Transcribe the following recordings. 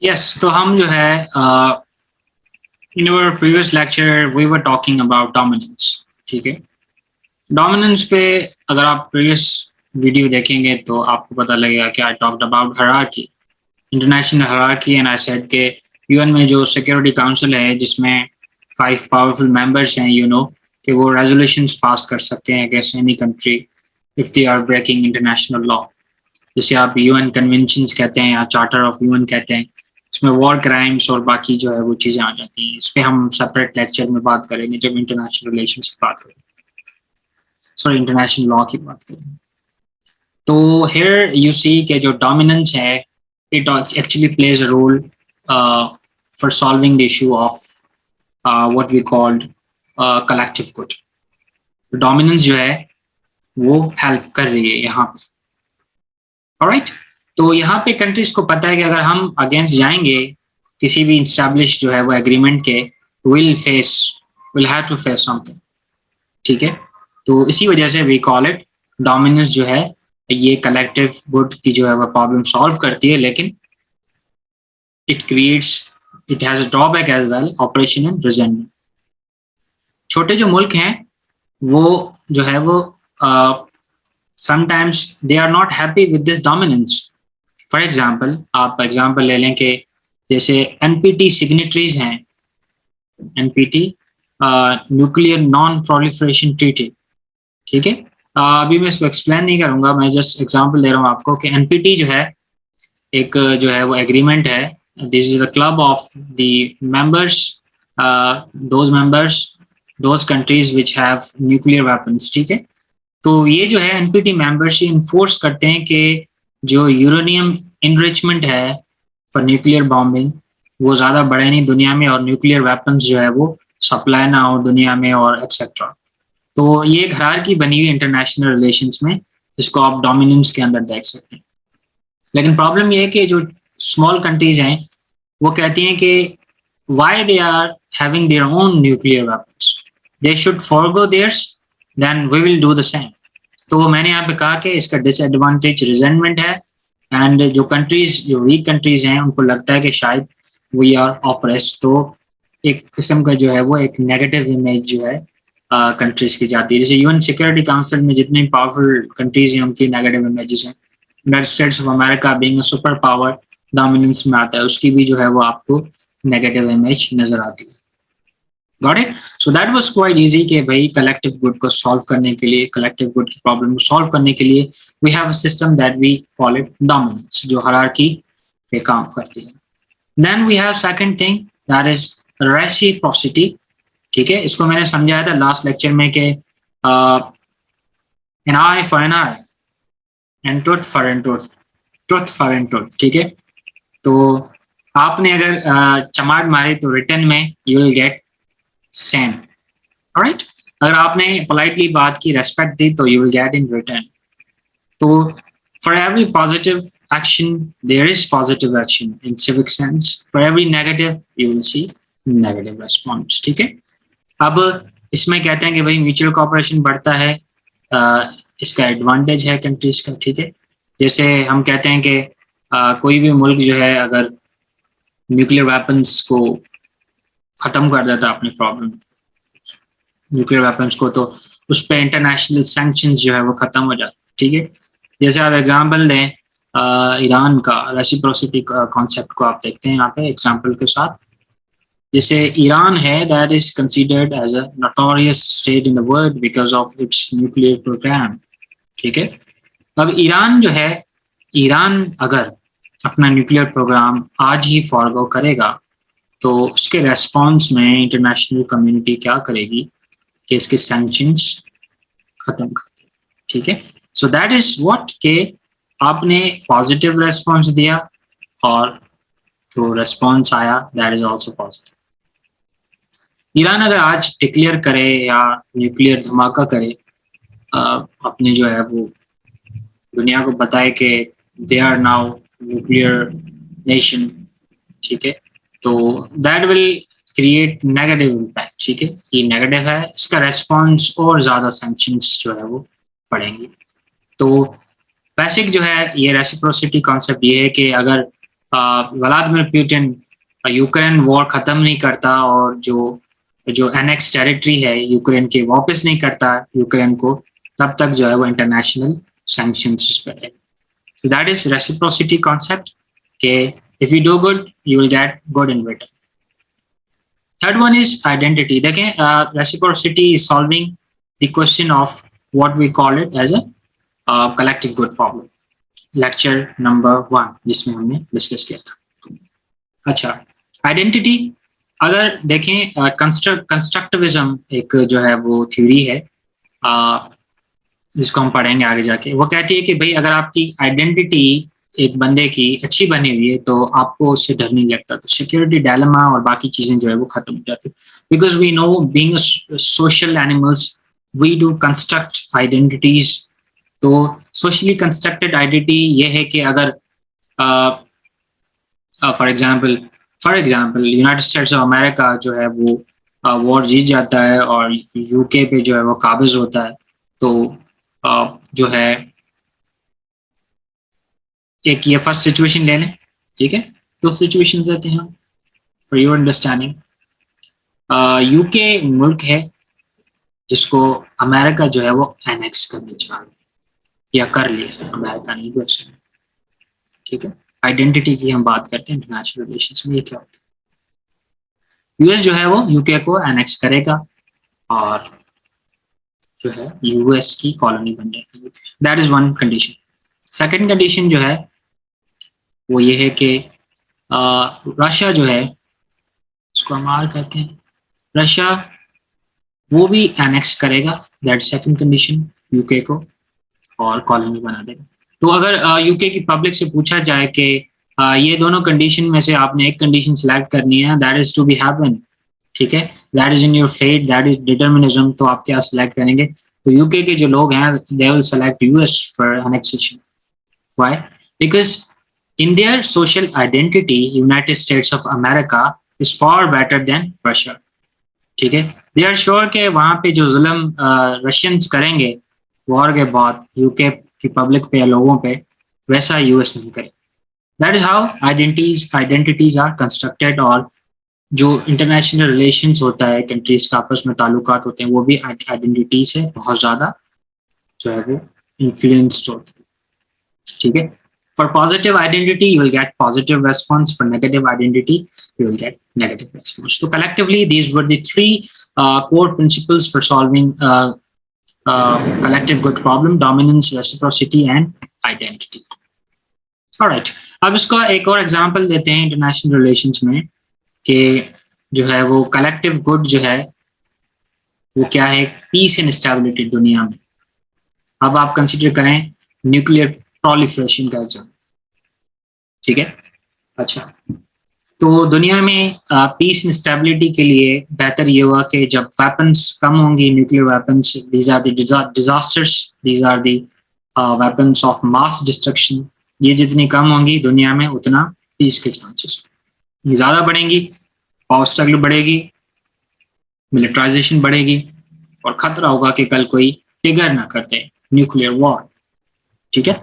Yes, तो हम जो है in our previous lecture we were talking about dominance. ठीक है, डोमिनेंस पे अगर आप प्रीवियस वीडियो देखेंगे तो आपको पता लगेगा कि I talked about hierarchy, international hierarchy, and I said के यूएन में जो सिक्योरिटी काउंसिल है जिसमें 5 पावरफुल मेंबर्स हैं, कि वो रेजोल्यूशंस पास कर सकते हैं against any country if they are breaking international law. जैसे आप यूएन कन्वेंशंस कहते हैं या चार्टर ऑफ यूएन कहते हैं, इसमें वॉर क्राइम्स और बाकी जो है वो चीज़ें आ जाती हैं। इस पर हम सेपरेट लेक्चर में बात करेंगे जब इंटरनेशनल रिलेशंस की बात करेंगे, सॉरी इंटरनेशनल लॉ की बात करेंगे। तो हियर यू सी के जो डोमिनेंस है it actually plays a role for solving the issue of what we called collective good. Dominance जो है वो हेल्प कर रही है यहाँ पे। ऑलराइट, तो यहाँ पे कंट्रीज को पता है कि अगर हम अगेंस्ट जाएंगे किसी भी इंस्टैब्लिश जो है वो एग्रीमेंट के, will have to face something. ठीक है, तो इसी वजह से वी कॉल इट डोमिनेंस। जो है ये कलेक्टिव गुड की जो है वो प्रॉब्लम सॉल्व करती है, लेकिन it has a drawback as well, operation and resentment. छोटे जो मुल्क हैं वो जो है वो sometimes they are not happy with this dominance. For example, आप एग्जाम्पल ले लें कि जैसे एनपीटी सिग्नेटरीज हैं, NPT nuclear non proliferation treaty. ठीक है, अभी मैं इसको एक्सप्लेन नहीं करूंगा, मैं जस्ट एग्जांपल दे रहा हूँ आपको कि एनपीटी जो है एक जो है वो एग्रीमेंट है। This is the club of the members, those countries which have nuclear weapons. ठीक है, तो ये जो है एनपीटी मेंबर्स इन्फोर्स करते हैं कि जो यूरेनियम इनरिचमेंट है फॉर न्यूक्लियर बॉम्बिंग वो ज़्यादा बढ़े नहीं दुनिया में, और न्यूक्लियर वेपन्स जो है वो सप्लाई ना हो दुनिया में, और एक्सेट्रा। तो ये एक हायरार्की बनी हुई इंटरनेशनल रिलेशंस में, जिसको आप डोमिनेंस के अंदर देख सकते हैं। लेकिन प्रॉब्लम ये है कि जो स्मॉल कंट्रीज हैं वो कहती हैं कि why they are having their own nuclear weapons, they should forgo theirs, then we will do the same. तो मैंने यहाँ पे कहा कि इसका डिसएडवांटेज रिजेंटमेंट है, एंड जो वीक कंट्रीज हैं उनको लगता है कि शायद वी आर ऑपरेस। तो एक किस्म का जो है वो एक नेगेटिव इमेज जो है कंट्रीज की जाती है। जैसे यूएन सिक्योरिटी काउंसिल में जितनी पावरफुल कंट्रीज हैं उनकी नेगेटिव इमेजेस हैं। United States of America being a super power dominance में आता है, उसकी भी जो है वो आपको नेगेटिव इमेज नजर आती है। Got it? So that was quite easy कि भाई कलेक्टिव गुड को सॉल्व करने के लिए, कलेक्टिव गुड की प्रॉब्लम को सॉल्व करने के लिए we have a system that we call it dominance, जो हायरार्की पे काम करती है। Then we have second thing that is reciprocity. ठीक है, इसको मैंने समझाया था लास्ट लेक्चर में कि N I for N I and truth for N truth, truth for N truth. ठीक है, तो आपने अगर चमाट मारी तो रिटर्न में you will get same. Alright, अगर आपने पोलाइटली बात की, रेस्पेक्ट दी, तो you will get in return. तो for every positive action there is positive action in civic sense, for every negative you will see negative response। ठीक है, अब इसमें कहते हैं कि भाई म्यूचुअल कोऑपरेशन बढ़ता है, इसका एडवांटेज है कंट्रीज का। ठीक है, जैसे हम कहते हैं कि कोई भी मुल्क जो है अगर न्यूक्लियर वेपन्स को खत्म कर देता अपनी प्रॉब्लम, न्यूक्लियर वेपन्स को, तो उस पर इंटरनेशनल सैंक्शंस जो है वो खत्म हो जाते। ठीक है, जैसे आप एग्जांपल दें ईरान का रेसिप्रोसिटी कॉन्सेप्ट को आप देखते हैं यहाँ पे एग्जांपल के साथ। जैसे ईरान है that is considered as a notorious state in the world because of its nuclear programme. ठीक है, अब ईरान जो है, ईरान अगर अपना न्यूक्लियर प्रोग्राम आज ही फॉरगो करेगा तो उसके रेस्पॉन्स में इंटरनेशनल कम्युनिटी क्या करेगी कि इसके सैंक्शंस खत्म कर दें। ठीक है, सो दैट इज व्हाट के आपने पॉजिटिव रेस्पॉन्स दिया और जो रेस्पॉन्स आया that is also positive. Iran अगर आज डिक्लेयर करे या न्यूक्लियर धमाका करे, अपने जो है वो दुनिया को बताए कि they are now nuclear nation. ठीक है, तो that will create negative impact. ठीक है, ये नेगेटिव है, इसका रेस्पॉन्स और ज्यादा सैंक्शंस जो है वो पड़ेंगे। तो बेसिक जो है ये रेसिप्रोसिटी कॉन्सेप्ट ये है कि अगर व्लादिमीर पुतिन यूक्रेन वॉर खत्म नहीं करता और जो एनेक्स टेरिटरी है यूक्रेन के वापस नहीं करता यूक्रेन को, तब तक जो है वो इंटरनेशनल सैंक्शंस पर है. So that is reciprocity concept. Okay, if you do good, you will get good in return. Third one is identity. देखें, reciprocity is solving the question of what we call it as a collective good problem. Lecture number 1 जिसमें हमने discuss किया था. अच्छा, identity अगर देखें, constructivism एक जो है वो थ्योरी है जिसको हम पढ़ेंगे आगे जाके. वो कहती है कि भाई अगर आपकी आइडेंटिटी एक बंदे की अच्छी बनी हुई है तो आपको उससे डर नहीं लगता, तो सिक्योरिटी डायलेमा और बाकी चीजें जो है वो खत्म हो जाती है. Because we know being social animals we do construct identities. तो सोशली कंस्ट्रक्टेड आइडेंटिटी ये है कि अगर for example United States of America जो है वो वॉर जीत जाता है और यूके पे जो है वो काबिज होता है, तो जो है एक ये फर्स्ट सिचुएशन ले लें, ठीक है. दो सिचुएशन देते हैं फॉर योर अंडरस्टैंडिंग. यूके मुल्क है जिसको अमेरिका जो है वो एनेक्स करने चाह रहा है या कर लिया, अमेरिका नहीं यूएस ने, ठीक है. आइडेंटिटी की हम बात करते हैं इंटरनेशनल रिलेशंस में. ये क्या होता है, यूएस जो है वो यूके को एनेक्स करेगा और जो है यूएस की कॉलोनी बन जाएगी. That is one condition. Second condition जो है वो ये है कि रशिया जो है, इसको अमार कहते हैं, रशिया वो भी एनेक्स करेगा. दैट सेकंड कंडीशन, यूके को और कॉलोनी बना देगा. तो अगर यूके की पब्लिक से पूछा जाए कि ये दोनों कंडीशन में से आपने एक कंडीशन सिलेक्ट करनी है, that is to be happen, ठीक है, that is in your fate, that is determinism, तो आप क्या सिलेक्ट करेंगे? तो यूके के जो लोग हैं they will select US for annexation. Why? Because in their social identity United States of America is far better than Russia, ठीक है. दे आर श्योर के वहां पे जो जुल्म रशियंस करेंगे वॉर के बाद यूके की पब्लिक पे या लोगों पे, वैसा यूएस नहीं करे. That is how identities are constructed. और जो इंटरनेशनल रिलेशंस होता है, कंट्रीज का आपस में ताल्लुकात होते हैं, वो भी आइडेंटिटी से बहुत ज्यादा जो है वो इन्फ्लुएंस्ड होते हैं, ठीक है. For positive identity you will get positive response, for negative identity you will get negative response. तो collectively these were the three core principles for solving collective good problem: dominance, reciprocity and identity. Alright, अब इसका एक और example देते हैं international relations में कि जो है वो कलेक्टिव गुड जो है वो क्या है, पीस एंड स्टेबिलिटी दुनिया में. अब आप कंसीडर करें न्यूक्लियर प्रोलिफरेशन का एग्जांपल, ठीक है. अच्छा, तो दुनिया में पीस एंड स्टेबिलिटी के लिए बेहतर ये हुआ कि जब वेपन्स कम होंगी, nuclear weapons, these are the disasters, these are the weapons of mass destruction, ये जितनी कम होंगी दुनिया में उतना पीस के चांसेस ज़्यादा बढ़ेंगी, पावर स्ट्रगल बढ़ेगी, मिलिटराइजेशन बढ़ेगी और खतरा होगा कि कल कोई ट्रिगर ना करते न्यूक्लियर वॉर, ठीक है.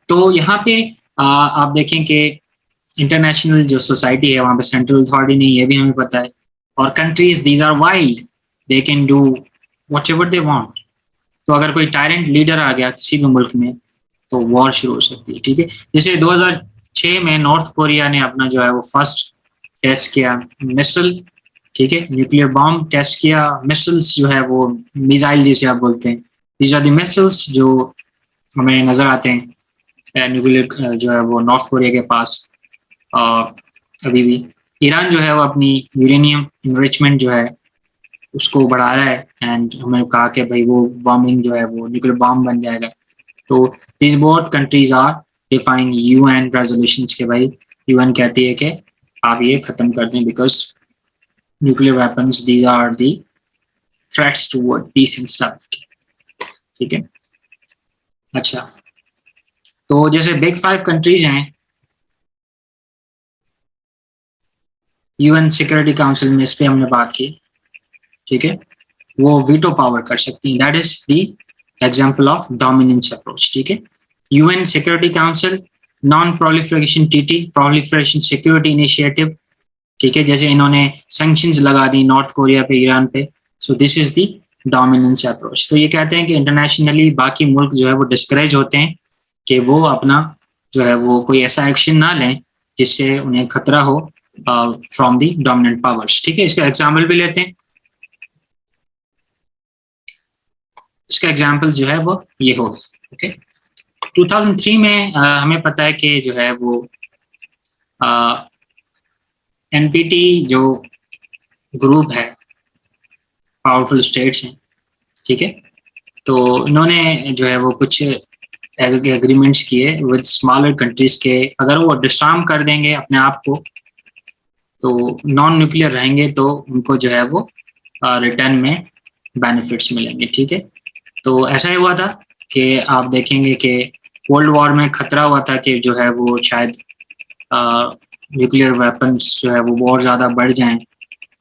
तो यहाँ पे आप देखें कि इंटरनेशनल जो सोसाइटी है वहाँ पे सेंट्रल अथॉरिटी नहीं, ये भी हमें पता है. और countries these are wild, they can do whatever they want. तो अगर कोई टायरेंट लीडर आ गया किसी भी मुल्क में तो वॉर शुरू हो सकती है, ठीक है. जैसे 2006 में नॉर्थ कोरिया ने अपना जो है वो फर्स्ट टेस्ट किया मिसाइल, ठीक है, न्यूक्लियर बॉम्ब टेस्ट किया. मिसाइल्स जो है वो मिसाइल जिसे आप बोलते हैं, दीज आर द मिसाइल्स जो हमें नजर आते हैं न्यूक्लियर जो है वो नॉर्थ कोरिया के पास. अभी भी ईरान जो है वो अपनी यूरेनियम इनरिचमेंट जो है उसको बढ़ा रहा है एंड हमें कहा कि भाई वो बॉम्बिंग जो है वो न्यूक्लियर बॉम्ब बन जाएगा. तो this both countries are defying UN resolutions के भाई यूएन कहती है कि आप ये खत्म कर दें because nuclear weapons these are the threats toward peace and stability, ठीक है. अच्छा, तो जैसे बिग 5 कंट्रीज हैं यूएन सिक्योरिटी काउंसिल में, इस पे हमने बात की, ठीक है, वो वीटो पावर कर सकती हैं. That is the example of dominance approach, ठीक है. UN security council non proliferation TT, proliferation security initiative, ठीक है, जैसे इन्होंने सैंक्शंस लगा दी नॉर्थ कोरिया पे, ईरान पे, so this is the dominance approach. तो ये कहते हैं कि इंटरनेशनली बाकी मुल्क जो है वो डिस्करेज होते हैं कि वो अपना जो है वो कोई ऐसा एक्शन ना लें जिससे उन्हें खतरा हो फ्रॉम द डोमिनेंट पावर्स। ठीक है, इसका एग्जाम्पल भी लेते हैं। इसका एग्जाम्पल जो है वो ये होगा। ओके, 2003 में हमें पता है कि जो है वो एनपीटी जो ग्रुप है, पावरफुल स्टेट्स हैं, ठीक है, तो इन्होंने जो है वो कुछ एग्रीमेंट्स किए विद स्मॉलर कंट्रीज के, अगर वो डिसआर्म कर देंगे अपने आप को तो नॉन न्यूक्लियर रहेंगे तो उनको जो है वो रिटर्न में बेनिफिट्स मिलेंगे। ठीक है, तो ऐसा ही हुआ था कि आप देखेंगे कि वर्ल्ड वॉर में खतरा हुआ था कि जो है वो शायद न्यूक्लियर वेपन्स जो है वो और ज़्यादा बढ़ जाएं।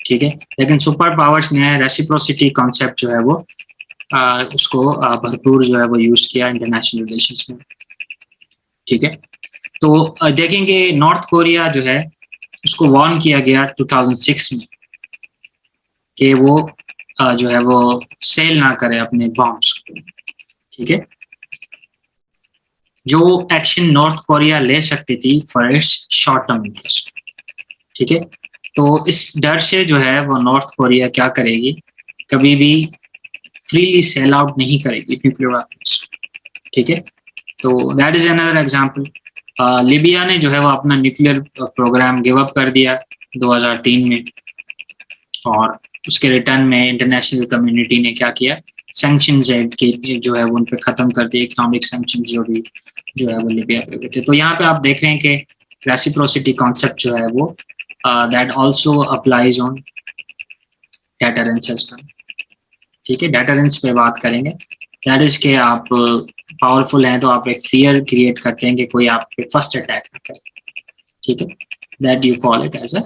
ठीक है, लेकिन सुपर पावर्स ने रेसिप्रोसिटी कॉन्सेप्ट जो है वो उसको भरपूर जो है वो यूज़ किया इंटरनेशनल रिलेशंस में। ठीक है, तो देखेंगे नॉर्थ कोरिया जो है उसको वार्न किया गया 2006 में कि वो जो है वो सेल ना करे अपने बॉम्ब्स। ठीक है, जो एक्शन नॉर्थ कोरिया ले सकती थी for its short term interest. ठीक है, तो इस डर से जो है वो नॉर्थ कोरिया क्या करेगी, कभी भी फ्रीली सेल आउट नहीं करेगी न्यूक्लियर वेपन्स। ठीक है, तो that is another example. Libya ने जो है वो अपना न्यूक्लियर प्रोग्राम गिव अप कर दिया 2003 में, और उसके रिटर्न में इंटरनेशनल कम्युनिटी ने क्या किया, सैंक्शंस ऐड के जो है वो उन पे खत्म कर दिए, इकोनॉमिक सैंक्शंस जो है वो लीबिया पे हुए थे। तो यहाँ पे आप देख रहे हैं कि रेसिप्रोसिटी कॉन्सेप्ट जो है वो that also applies on deterrence as well. ठीक है, डेटरेंस पे बात करेंगे, दैट इज के आप पावरफुल हैं तो आप एक फियर क्रिएट करते हैं कि कोई आप पे फर्स्ट अटैक ना करे। ठीक है, that you call it as a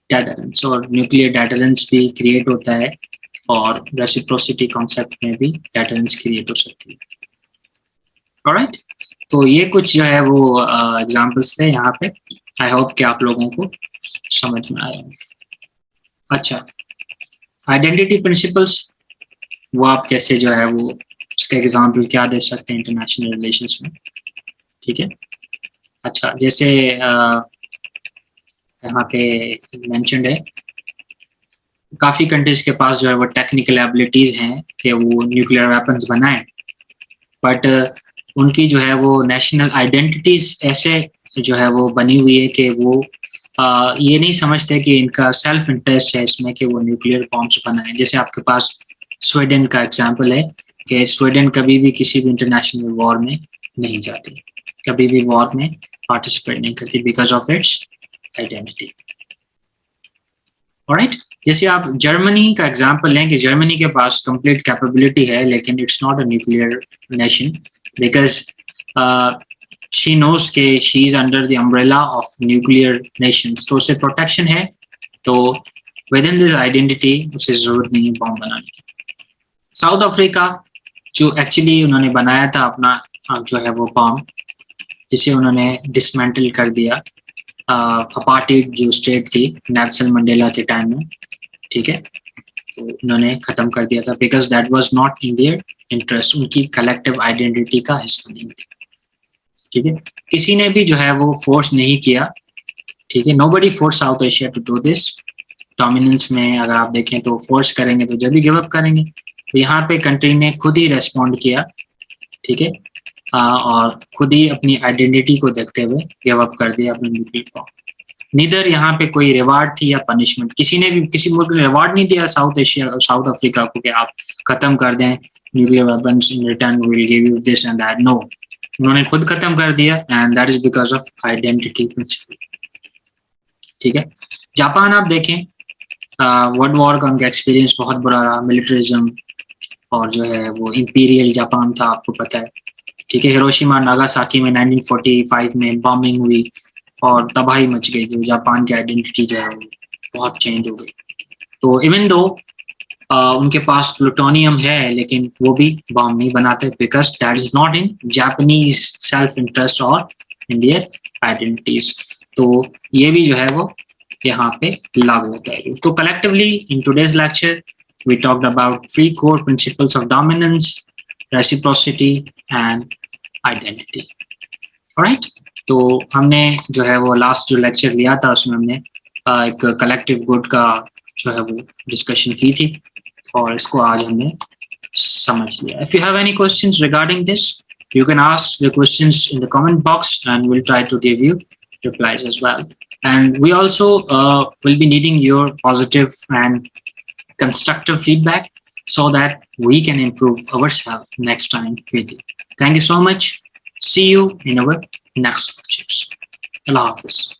deterrence, और न्यूक्लियर डेटरेंस भी क्रिएट होता है और रेसिप्रोसिटी कॉन्सेप्ट में भी डेटरेंस क्रिएट हो सकती है। ऑलराइट, तो ये कुछ जो है वो एग्जांपल्स थे यहाँ पे। आई होप कि आप लोगों को समझ में आया। अच्छा, आइडेंटिटी प्रिंसिपल्स, वो आप कैसे जो है वो उसका एग्जांपल क्या दे सकते हैं इंटरनेशनल रिलेशंस में। ठीक है, अच्छा, जैसे यहाँ पे मेंशन्ड है काफ़ी कंट्रीज के पास जो है वो टेक्निकल एबिलिटीज़ हैं कि वो न्यूक्लियर वेपन्स बनाएं, बट उनकी जो है वो नेशनल आइडेंटिटीज ऐसे जो है वो बनी हुई है कि वो ये नहीं समझते कि इनका सेल्फ इंटरेस्ट है इसमें कि वो न्यूक्लियर बॉम्ब्स बनाएं। जैसे आपके पास स्वीडन का एग्जांपल है कि स्वीडन कभी भी किसी भी इंटरनेशनल वॉर में नहीं जाती, कभी भी वॉर में पार्टिसिपेट नहीं करती because of it's identity. Alright, जैसे आप जर्मनी का एग्जांपल लें कि जर्मनी के पास कंप्लीट कैपेबिलिटी है लेकिन it's not a nuclear nation because she knows के she is under the umbrella of nuclear nations, तो उसे प्रोटेक्शन है, तो विद इन दिस आइडेंटिटी उसे जरूरत नहीं है बॉम्ब बनाने की। साउथ अफ्रीका जो एक्चुअली उन्होंने बनाया था अपना जो है वो बॉम्ब, जिसे उन्होंने डिसमेंटल कर दिया अपार्टेड जो स्टेट थी नेल्सन मंडेला के टाइम में। ठीक है, तो उन्होंने खत्म कर दिया था because that was not in their interest, उनकी कलेक्टिव आइडेंटिटी का हिस्सा नहीं थी। ठीक है, किसी ने भी जो है वो फोर्स नहीं किया। ठीक है, nobody force South Asia to do this. Dominance में अगर आप देखें तो फोर्स करेंगे तो जब भी गिव अप करेंगे, तो यहाँ पे कंट्री ने खुद ही रेस्पॉन्ड किया। ठीक है, और खुद ही अपनी आइडेंटिटी को देखते हुए गिव अप कर दिया अपने न्यूक्लियर बॉम्ब। नीदर यहाँ पे कोई रिवार्ड थी या पनिशमेंट, किसी ने भी किसी मुल्क ने रिवार्ड नहीं दिया साउथ अफ्रीका को कि आप खत्म कर दें nuclear weapons, in return we will give you this and that. No, उन्होंने खुद खत्म कर दिया and that is because of identity principle. ठीक है, जापान आप देखें वर्ल्ड वॉर का उनका एक्सपीरियंस बहुत बुरा रहा, मिलिट्रिज्म और जो है वो इंपीरियल जापान था, आपको पता है। ठीक है, हिरोशिमा नागासाकी में 1945 में बॉम्बिंग हुई और तबाही मच गई, जो जापान की आइडेंटिटी जो है वो बहुत चेंज हो गई। तो इवन दो उनके पास प्लूटोनियम है लेकिन वो भी बॉम्ब नहीं बनाते because that is not in Japanese self interest और in their identities. तो ये भी जो है वो यहाँ पे लागू होता है. So collectively in today's lecture we talked about 3 core principles of dominance, reciprocity and identity. Alright? तो हमने जो है वो लास्ट जो लेक्चर लिया था उसमें हमने एक कलेक्टिव गुड का जो है वो डिस्कशन की थी और इसको आज हमने समझ लिया. If you have any questions regarding this, you can ask the questions in the comment box and we'll try to give you replies as well. And we also will be needing your positive and constructive feedback so that we can improve ourselves next time with you. Thank you so much. See you in our next lectures. Allah Hafiz.